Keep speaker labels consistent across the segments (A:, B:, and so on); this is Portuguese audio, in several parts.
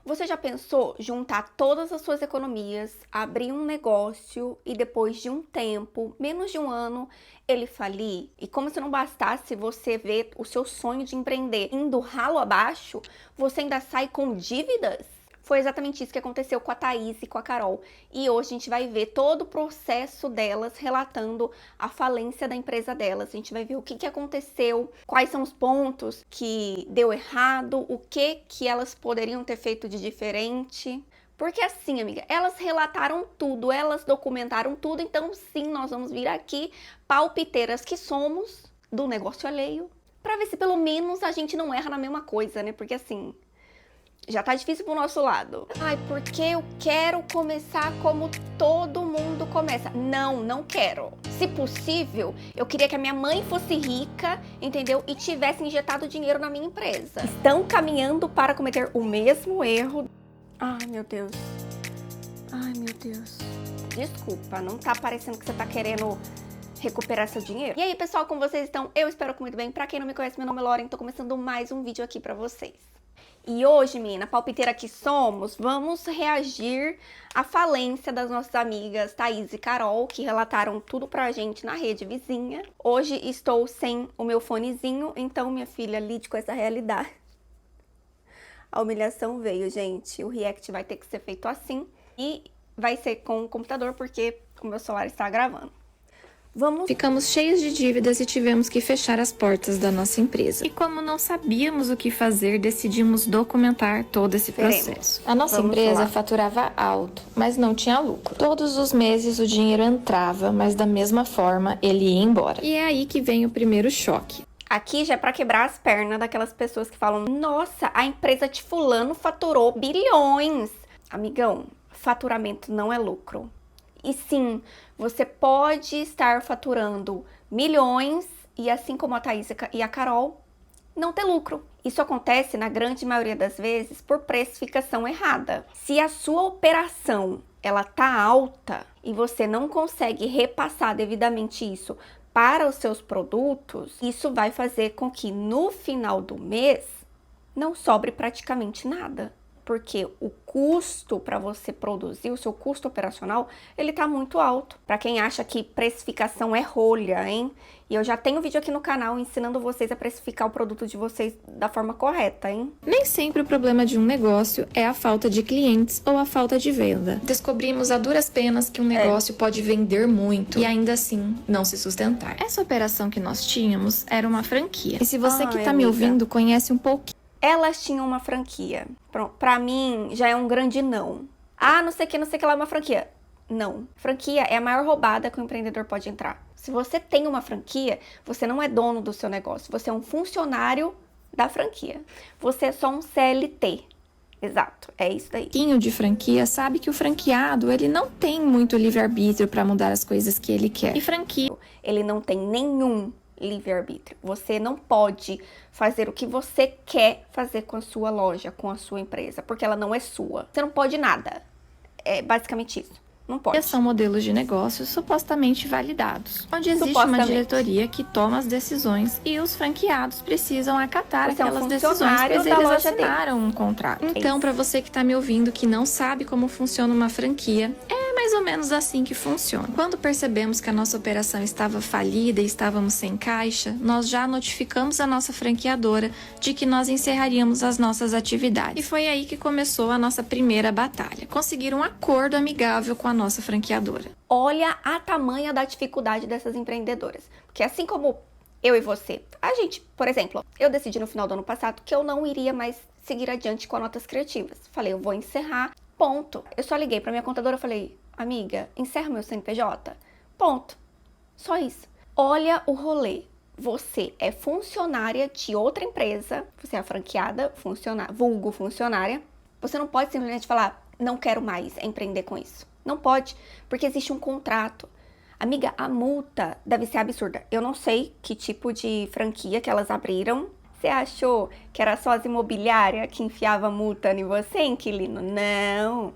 A: Você já pensou juntar todas as suas economias, abrir um negócio e depois de um tempo, menos de um ano, ele falir? E como se não bastasse você ver o seu sonho de empreender indo ralo abaixo, você ainda sai com dívidas? Foi exatamente isso que aconteceu com a Thaís e com a Carol. E hoje a gente vai ver todo o processo delas relatando a falência da empresa delas. A gente vai ver o que aconteceu, quais são os pontos que deu errado, o que elas poderiam ter feito de diferente. Porque assim, amiga, elas relataram tudo, elas documentaram tudo, então sim, nós vamos vir aqui, palpiteiras que somos, do negócio alheio, pra ver se pelo menos a gente não erra na mesma coisa, né? Porque assim, já tá difícil pro nosso lado. Ai, porque eu quero começar como todo mundo começa. Não, não quero. Se possível, eu queria que a minha mãe fosse rica, entendeu? E tivesse injetado dinheiro na minha empresa. Estão caminhando para cometer o mesmo erro. Ai, meu Deus. Ai, meu Deus. Desculpa, não tá parecendo que você tá querendo recuperar seu dinheiro. E aí, pessoal, como vocês estão? Eu espero que muito bem. Pra quem não me conhece, meu nome é Lauren, tô começando mais um vídeo aqui pra vocês. E hoje, menina, palpiteira que somos, vamos reagir à falência das nossas amigas Thaís e Carol, que relataram tudo pra gente na rede vizinha. Hoje estou sem o meu fonezinho, então minha filha, lide com essa realidade. A humilhação veio, gente. O react vai ter que ser feito assim e vai ser com o computador porque o meu celular está gravando.
B: Ficamos cheios de dívidas e tivemos que fechar as portas da nossa empresa. E como não sabíamos o que fazer, decidimos documentar todo esse processo. A nossa empresa faturava alto, mas não tinha lucro. Todos os meses o dinheiro entrava, mas da mesma forma ele ia embora. E é aí que vem o primeiro choque.
A: Aqui já é pra quebrar as pernas daquelas pessoas que falam: nossa, a empresa de fulano faturou bilhões. Amigão, faturamento não é lucro. E sim, você pode estar faturando milhões e, assim como a Thaís e a Carol, não ter lucro. Isso acontece, na grande maioria das vezes, por precificação errada. Se a sua operação ela tá alta e você não consegue repassar devidamente isso para os seus produtos, isso vai fazer com que no final do mês não sobre praticamente nada. Porque o custo para você produzir, o seu custo operacional, ele tá muito alto. Para quem acha que precificação é rolha, hein? E eu já tenho vídeo aqui no canal ensinando vocês a precificar o produto de vocês da forma correta, hein?
B: Nem sempre o problema de um negócio é a falta de clientes ou a falta de venda. Descobrimos a duras penas que um negócio pode vender muito e ainda assim não se sustentar. Essa operação que nós tínhamos era uma franquia. E se você que tá me ouvindo conhece um pouquinho,
A: elas tinham uma franquia. Pronto, pra mim já é um grande não. Ah, não sei o que lá é uma franquia. Não. Franquia é a maior roubada que o empreendedor pode entrar. Se você tem uma franquia, você não é dono do seu negócio. Você é um funcionário da franquia. Você é só um CLT. Exato, é isso daí.
B: Quem de franquia sabe que o franqueado, ele não tem muito livre-arbítrio para mudar as coisas que ele quer. E franquia,
A: ele não tem nenhum livre-arbítrio. Você não pode fazer o que você quer fazer com a sua loja, com a sua empresa, porque ela não é sua. Você não pode nada. É basicamente isso. Não pode.
B: São modelos de negócios supostamente validados, onde existe uma diretoria que toma as decisões e os franqueados precisam acatar aquelas decisões, pois eles assinaram um contrato. Então, para você que está me ouvindo que não sabe como funciona uma franquia, é mais ou menos assim que funciona. Quando percebemos que a nossa operação estava falida e estávamos sem caixa, nós já notificamos a nossa franqueadora de que nós encerraríamos as nossas atividades. E foi aí que começou a nossa primeira batalha. Conseguir um acordo amigável com a nossa franqueadora.
A: Olha a tamanha da dificuldade dessas empreendedoras. Porque assim como eu e você, a gente, por exemplo, eu decidi no final do ano passado que eu não iria mais seguir adiante com a Notas Criativas. Falei, eu vou encerrar, ponto. Eu só liguei pra minha contadora e falei, amiga, encerra meu CNPJ, ponto. Só isso. Olha o rolê. Você é funcionária de outra empresa, você é franqueada, vulgo funcionária. Você não pode simplesmente falar, não quero mais empreender com isso. Não pode, porque existe um contrato. Amiga, a multa deve ser absurda. Eu não sei que tipo de franquia que elas abriram. Você achou que era só as imobiliárias que enfiava multa em você, inquilino? Não.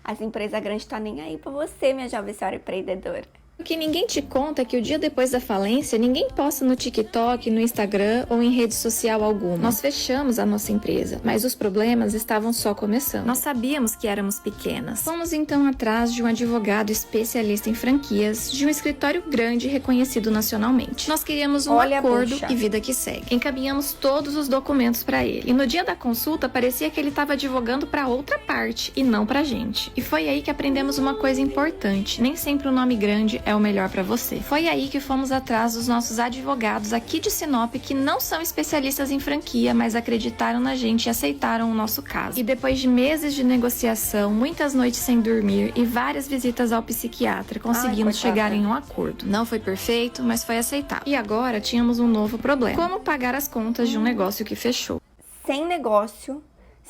A: As empresas grandes estão nem aí pra você, minha jovem senhora empreendedora.
B: O que ninguém te conta é que o dia depois da falência, ninguém posta no TikTok, no Instagram ou em rede social alguma. Nós fechamos a nossa empresa, mas os problemas estavam só começando. Nós sabíamos que éramos pequenas. Fomos então atrás de um advogado especialista em franquias, de um escritório grande e reconhecido nacionalmente. Nós queríamos um acordo e vida que segue. Encaminhamos todos os documentos para ele. E no dia da consulta, parecia que ele estava advogando para outra parte e não pra gente. E foi aí que aprendemos uma coisa importante. Nem sempre o nome grande é o melhor para você. Foi aí que fomos atrás dos nossos advogados aqui de Sinop, que não são especialistas em franquia, mas acreditaram na gente e aceitaram o nosso caso. E depois de meses de negociação, muitas noites sem dormir e várias visitas ao psiquiatra, conseguimos chegar em um acordo. Não foi perfeito, mas foi aceitável. E agora tínhamos um novo problema: como pagar as contas de um negócio que fechou?
A: Sem negócio,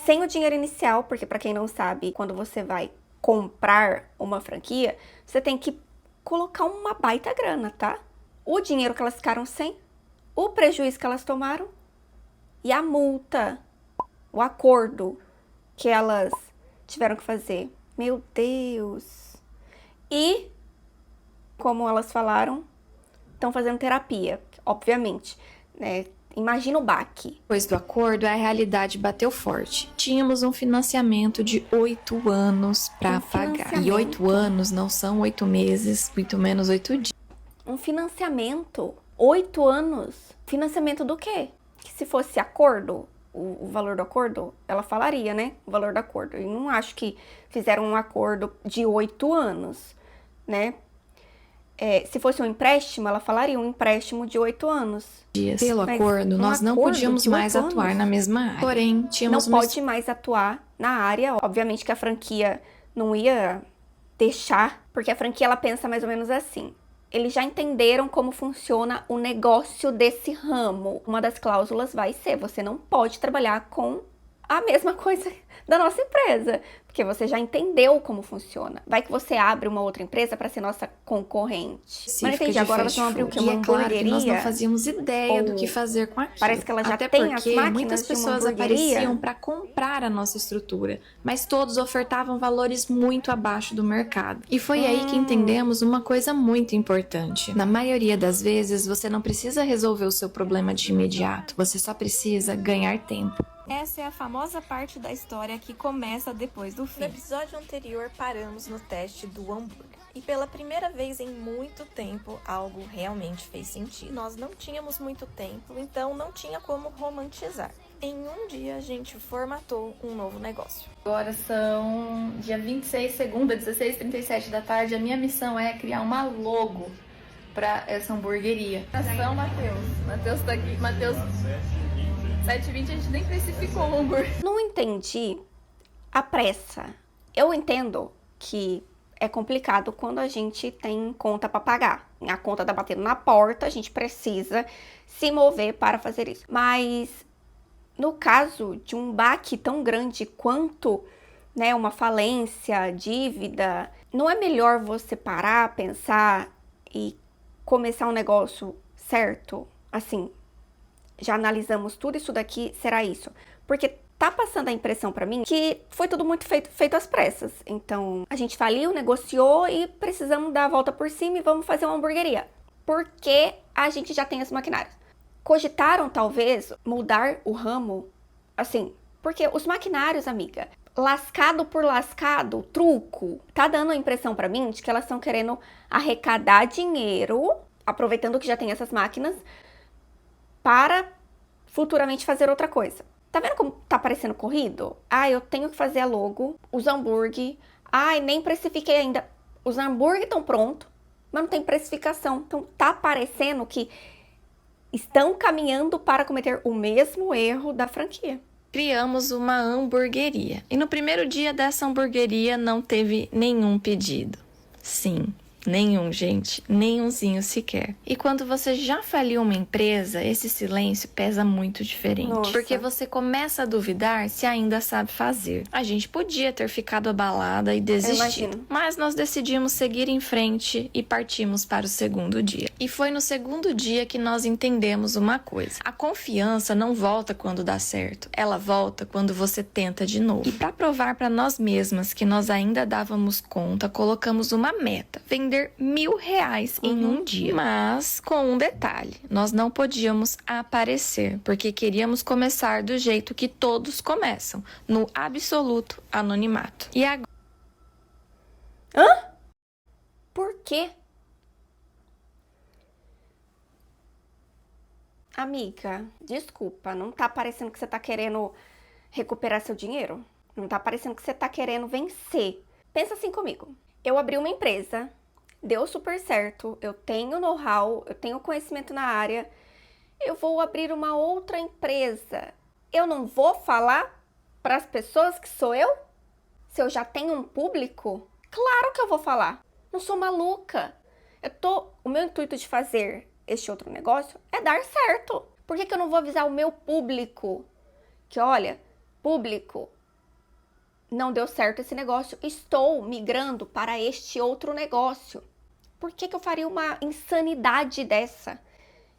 A: sem o dinheiro inicial, porque para quem não sabe, quando você vai comprar uma franquia, você tem que colocar uma baita grana, tá? O dinheiro que elas ficaram sem, o prejuízo que elas tomaram e a multa, o acordo que elas tiveram que fazer. Meu Deus! E, como elas falaram, estão fazendo terapia, obviamente, né? Imagina o baque.
B: Depois do acordo, a realidade bateu forte. Tínhamos um financiamento de 8 anos para pagar. E 8 anos não são 8 meses, muito menos 8 dias.
A: Um financiamento? 8 anos? Financiamento do quê? Que se fosse acordo, o valor do acordo, ela falaria, né? O valor do acordo. Eu não acho que fizeram um acordo de 8 anos, né? Se fosse um empréstimo, ela falaria um empréstimo de 8 anos.
B: Pelo acordo, nós não podíamos mais atuar na mesma área. Porém, tínhamos...
A: Não pode mais atuar na área. Obviamente que a franquia não ia deixar, porque a franquia ela pensa mais ou menos assim. Eles já entenderam como funciona o negócio desse ramo. Uma das cláusulas vai ser: você não pode trabalhar com a mesma coisa da nossa empresa, porque você já entendeu como funciona. Vai que você abre uma outra empresa para ser nossa concorrente. Mas entendi, agora elas vão abrir o que? Uma hamburgueria?
B: Claro, nós não fazíamos ideia do que fazer com aquilo.
A: Parece que elas já têm as máquinas
B: muitas pessoas apareciam para comprar a nossa estrutura, mas todos ofertavam valores muito abaixo do mercado. E foi aí que entendemos uma coisa muito importante. Na maioria das vezes, você não precisa resolver o seu problema de imediato, você só precisa ganhar tempo. Essa é a famosa parte da história que começa depois do fim.
C: No episódio anterior, paramos no teste do hambúrguer. E pela primeira vez em muito tempo, algo realmente fez sentido. Nós não tínhamos muito tempo, então não tinha como romantizar. Em um dia, a gente formatou um novo negócio.
B: Agora são dia 26, segunda, 16h37 da tarde. A minha missão é criar uma logo para essa hamburgueria.
D: Ação, Matheus tá aqui. Matheus... 7h20 a gente nem precificou o hambúrguer.
A: Não entendi a pressa. Eu entendo que é complicado quando a gente tem conta para pagar. A conta tá batendo na porta, a gente precisa se mover para fazer isso. Mas no caso de um baque tão grande quanto, né, uma falência, dívida, não é melhor você parar, pensar e começar um negócio certo? Assim, já analisamos tudo isso daqui, será isso? Porque tá passando a impressão pra mim que foi tudo muito feito às pressas. Então, a gente faliu, negociou e precisamos dar a volta por cima e vamos fazer uma hamburgueria. Porque a gente já tem os maquinários. Cogitaram, talvez, mudar o ramo? Assim, porque os maquinários, amiga, lascado por lascado, truco, tá dando a impressão pra mim de que elas estão querendo arrecadar dinheiro, aproveitando que já tem essas máquinas, para futuramente fazer outra coisa. Tá vendo como tá parecendo corrido? Ah, eu tenho que fazer a logo, os hambúrguer. Ai, nem precifiquei ainda. Os hambúrguer estão prontos, mas não tem precificação. Então tá parecendo que estão caminhando para cometer o mesmo erro da franquia.
B: Criamos uma hamburgueria. E no primeiro dia dessa hamburgueria não teve nenhum pedido. Sim. Nenhum, gente. Nenhumzinho sequer. E quando você já faliu uma empresa, esse silêncio pesa muito diferente.
A: Nossa.
B: Porque você começa a duvidar se ainda sabe fazer. A gente podia ter ficado abalada e desistido. Mas nós decidimos seguir em frente e partimos para o segundo dia. E foi no segundo dia que nós entendemos uma coisa. A confiança não volta quando dá certo. Ela volta quando você tenta de novo. E para provar para nós mesmas que nós ainda dávamos conta, colocamos uma meta. Vender vender R$1.000 em um dia. Mas com um detalhe, nós não podíamos aparecer, porque queríamos começar do jeito que todos começam, no absoluto anonimato. E agora...
A: Hã? Por quê? Amiga, desculpa, não tá parecendo que você tá querendo recuperar seu dinheiro? Não tá parecendo que você tá querendo vencer. Pensa assim comigo. Eu abri uma empresa, deu super certo, eu tenho know-how, eu tenho conhecimento na área, eu vou abrir uma outra empresa. Eu não vou falar para as pessoas que sou eu? Se eu já tenho um público? Claro que eu vou falar. Não sou maluca. O meu intuito de fazer este outro negócio é dar certo. Por que eu não vou avisar o meu público que, olha, público, não deu certo esse negócio, estou migrando para este outro negócio? Por que eu faria uma insanidade dessa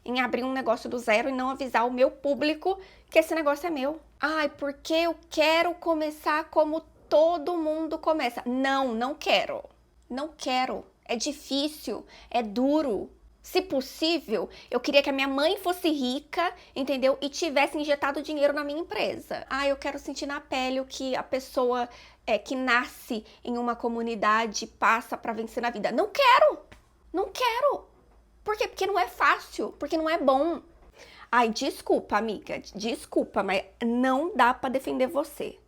A: em abrir um negócio do zero e não avisar o meu público que esse negócio é meu? Ai, porque eu quero começar como todo mundo começa. Não quero. Não quero. É difícil, é duro. Se possível, eu queria que a minha mãe fosse rica, entendeu? E tivesse injetado dinheiro na minha empresa. Ah, eu quero sentir na pele o que a pessoa que nasce em uma comunidade passa para vencer na vida. Não quero! Não quero! Por quê? Porque não é fácil, porque não é bom. Ai, desculpa, amiga, desculpa, mas não dá para defender você.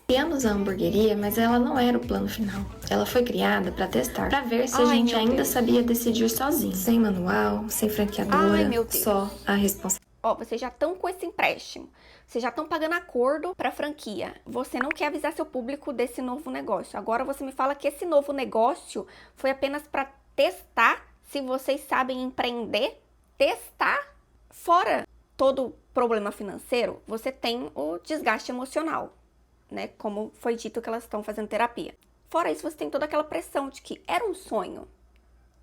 B: Criamos a hamburgueria, mas ela não era o plano final. Ela foi criada para testar, para ver se a gente ainda sabia decidir sozinho. Sem manual, sem franqueadora, só a responsabilidade.
A: Ó, vocês já estão com esse empréstimo. Vocês já estão pagando acordo para franquia. Você não quer avisar seu público desse novo negócio. Agora você me fala que esse novo negócio foi apenas para testar se vocês sabem empreender. Testar. Fora todo problema financeiro, você tem o desgaste emocional, né? Como foi dito que elas estão fazendo terapia. Fora isso, você tem toda aquela pressão de que era um sonho.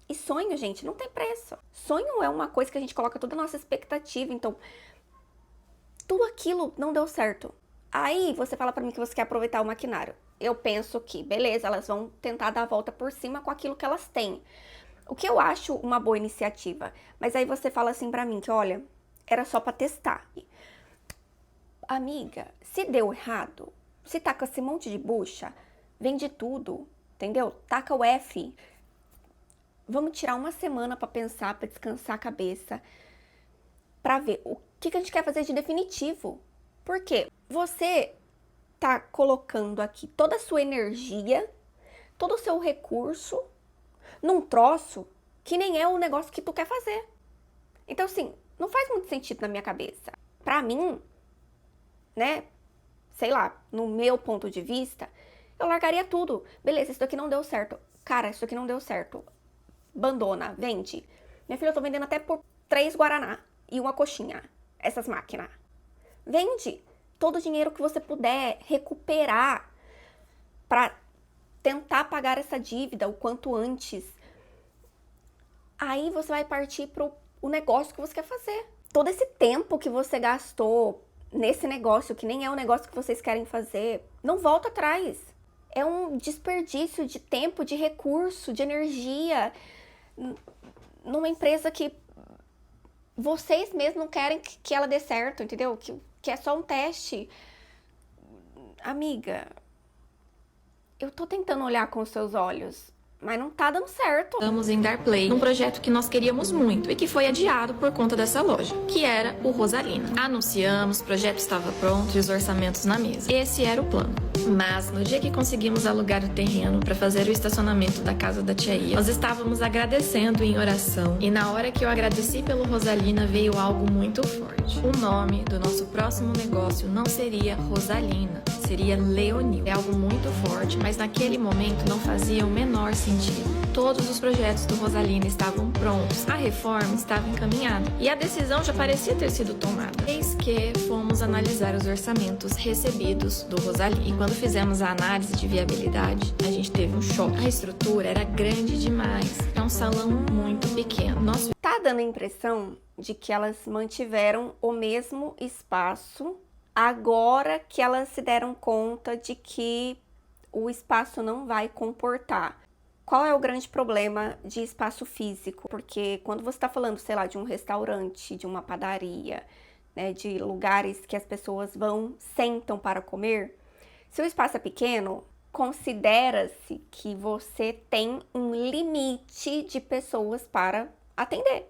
A: E sonho, gente, não tem preço. Sonho é uma coisa que a gente coloca toda a nossa expectativa. Então, tudo aquilo não deu certo. Aí você fala pra mim que você quer aproveitar o maquinário. Eu penso que, beleza, elas vão tentar dar a volta por cima com aquilo que elas têm. O que eu acho uma boa iniciativa. Mas aí você fala assim pra mim que, olha, era só pra testar. Amiga, se deu errado, se tá com esse monte de bucha, vende tudo, entendeu? Taca o F. Vamos tirar uma semana pra pensar, pra descansar a cabeça, pra ver o que a gente quer fazer de definitivo. Por quê? Você tá colocando aqui toda a sua energia, todo o seu recurso num troço que nem é o negócio que tu quer fazer. Então, assim, não faz muito sentido na minha cabeça. Pra mim, né, sei lá, no meu ponto de vista, eu largaria tudo. Beleza, isso aqui não deu certo. Cara, isso aqui não deu certo. Abandona, vende. Minha filha, eu tô vendendo até por 3 Guaraná e uma coxinha, essas máquinas. Vende todo o dinheiro que você puder recuperar pra tentar pagar essa dívida o quanto antes. Aí você vai partir pro negócio que você quer fazer. Todo esse tempo que você gastou nesse negócio, que nem é o negócio que vocês querem fazer, não volta atrás. É um desperdício de tempo, de recurso, de energia, numa empresa que vocês mesmos não querem que ela dê certo, entendeu? Que é só um teste. Amiga, eu tô tentando olhar com os seus olhos, mas não tá dando certo.
B: Estamos em dar play num projeto que nós queríamos muito e que foi adiado por conta dessa loja, que era o Rosalina. Anunciamos, o projeto estava pronto e os orçamentos na mesa. Esse era o plano. Mas no dia que conseguimos alugar o terreno para fazer o estacionamento da casa da tia Ia, nós estávamos agradecendo em oração e na hora que eu agradeci pelo Rosalina veio algo muito forte. O nome do nosso próximo negócio não seria Rosalina, seria Leonil. É algo muito forte, mas naquele momento não fazia o menor sentido. Todos os projetos do Rosalina estavam prontos, a reforma estava encaminhada e a decisão já parecia ter sido tomada. Eis que fomos analisar os orçamentos recebidos do Rosalina. E quando fizemos a análise de viabilidade, a gente teve um choque. A estrutura era grande demais, é um salão muito pequeno.
A: Tá dando a impressão de que elas mantiveram o mesmo espaço agora que elas se deram conta de que o espaço não vai comportar. Qual é o grande problema de espaço físico? Porque quando você está falando, sei lá, de um restaurante, de uma padaria, né, de lugares que as pessoas vão, sentam para comer, se o espaço é pequeno, considera-se que você tem um limite de pessoas para atender.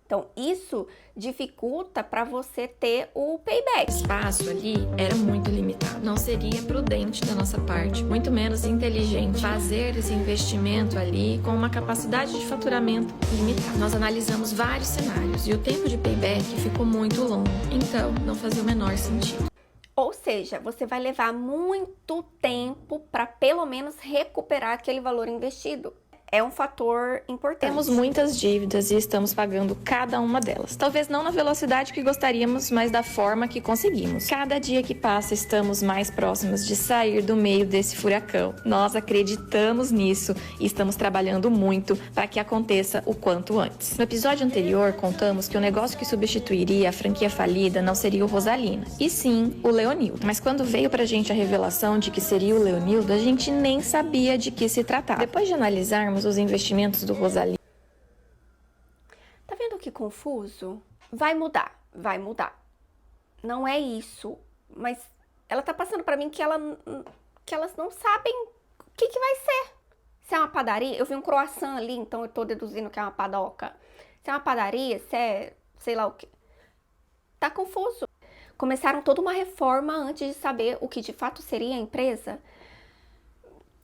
A: Então, isso dificulta para você ter o payback.
B: O espaço ali era muito limitado. Não seria prudente da nossa parte, muito menos inteligente, fazer esse investimento ali com uma capacidade de faturamento limitada. Nós analisamos vários cenários e o tempo de payback ficou muito longo. Então, não fazia o menor sentido.
A: Ou seja, você vai levar muito tempo para pelo menos recuperar aquele valor investido. É um fator importante.
B: Temos muitas dívidas e estamos pagando cada uma delas. Talvez não na velocidade que gostaríamos, mas da forma que conseguimos. Cada dia que passa, estamos mais próximos de sair do meio desse furacão. Nós acreditamos nisso e estamos trabalhando muito para que aconteça o quanto antes. No episódio anterior, contamos que o negócio que substituiria a franquia falida não seria o Rosalina, e sim o Leonildo. Mas quando veio pra gente a revelação de que seria o Leonildo, a gente nem sabia de que se tratava. Depois de analisarmos os investimentos do Rosalina.
A: Tá vendo que confuso? Vai mudar. Não é isso, mas ela tá passando pra mim que elas não sabem o que vai ser. Se é uma padaria, eu vi um croissant ali, então eu tô deduzindo que é uma padoca. Se é uma padaria, se é sei lá o que. Tá confuso. Começaram toda uma reforma antes de saber o que de fato seria a empresa.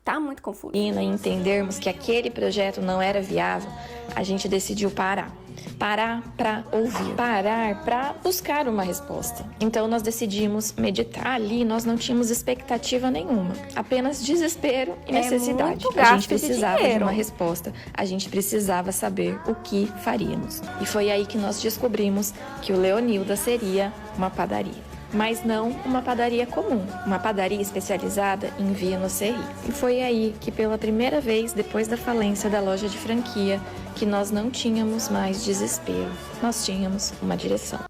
A: Tá muito confuso.
B: E entendermos que aquele projeto não era viável, a gente decidiu parar. Parar para ouvir, parar para buscar uma resposta. Então nós decidimos meditar. Ali nós não tínhamos expectativa nenhuma, apenas desespero e necessidade. A gente precisava de uma resposta, a gente precisava saber o que faríamos. E foi aí que nós descobrimos que o Leonilda seria uma padaria. Mas não uma padaria comum, uma padaria especializada em Vianocerri. E foi aí que, pela primeira vez depois da falência da loja de franquia, que nós não tínhamos mais desespero, nós tínhamos uma direção.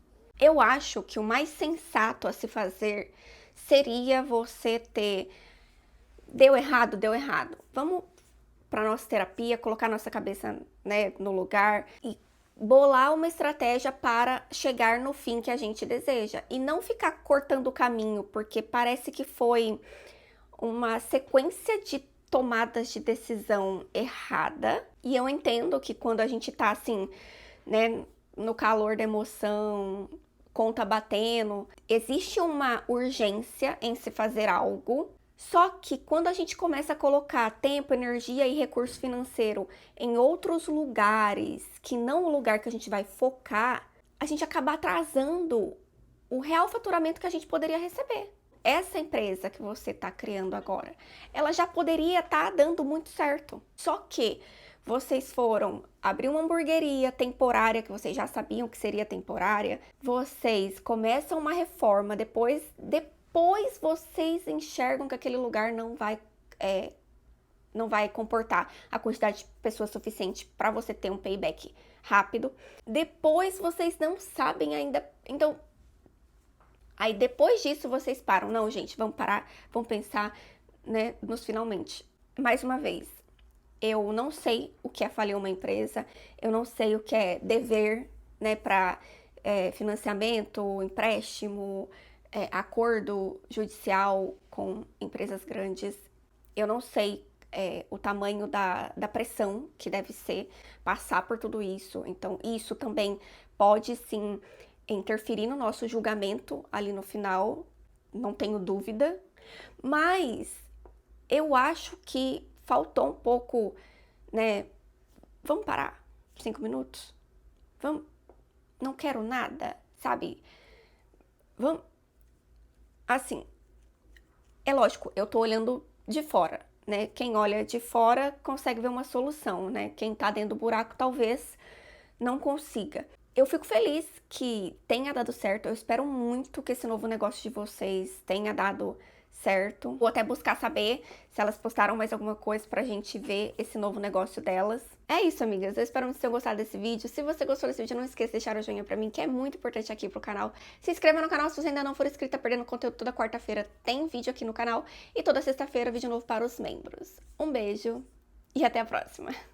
A: Eu acho que o mais sensato a se fazer seria você ter... Deu errado. Vamos para nossa terapia, colocar nossa cabeça, né, no lugar e bolar uma estratégia para chegar no fim que a gente deseja. E não ficar cortando o caminho, porque parece que foi uma sequência de tomadas de decisão errada. E eu entendo que quando a gente tá assim, né, no calor da emoção, conta batendo, existe uma urgência em se fazer algo. Só que quando a gente começa a colocar tempo, energia e recurso financeiro em outros lugares, que não o lugar que a gente vai focar, a gente acaba atrasando o real faturamento que a gente poderia receber. Essa empresa que você está criando agora, ela já poderia estar dando muito certo. Só que vocês foram abrir uma hamburgueria temporária, que vocês já sabiam que seria temporária, vocês começam uma reforma, depois vocês enxergam que aquele lugar não vai comportar a quantidade de pessoas suficiente para você ter um payback rápido. Depois vocês não sabem ainda. Então, aí depois disso vocês param. Não, gente, vamos parar, vamos pensar, né, nos finalmente. Mais uma vez, eu não sei o que é falir uma empresa, eu não sei o que é dever, né, para financiamento, empréstimo, acordo judicial com empresas grandes. Eu não sei o tamanho da pressão que deve ser passar por tudo isso. Então, isso também pode, sim, interferir no nosso julgamento ali no final, não tenho dúvida. Mas eu acho que faltou um pouco, né? Vamos parar 5 minutos? Vamos? Não quero nada, sabe? Vamos... Assim, é lógico, eu tô olhando de fora, né? Quem olha de fora consegue ver uma solução, né? Quem tá dentro do buraco talvez não consiga. Eu fico feliz que tenha dado certo, eu espero muito que esse novo negócio de vocês tenha dado certo. Vou até buscar saber se elas postaram mais alguma coisa pra gente ver esse novo negócio delas. É isso, amigas. Eu espero que vocês tenham gostado desse vídeo. Se você gostou desse vídeo, não esqueça de deixar o joinha pra mim, que é muito importante aqui pro canal. Se inscreva no canal se você ainda não for inscrito, tá perdendo conteúdo. Toda quarta-feira tem vídeo aqui no canal. E toda sexta-feira, vídeo novo para os membros. Um beijo e até a próxima.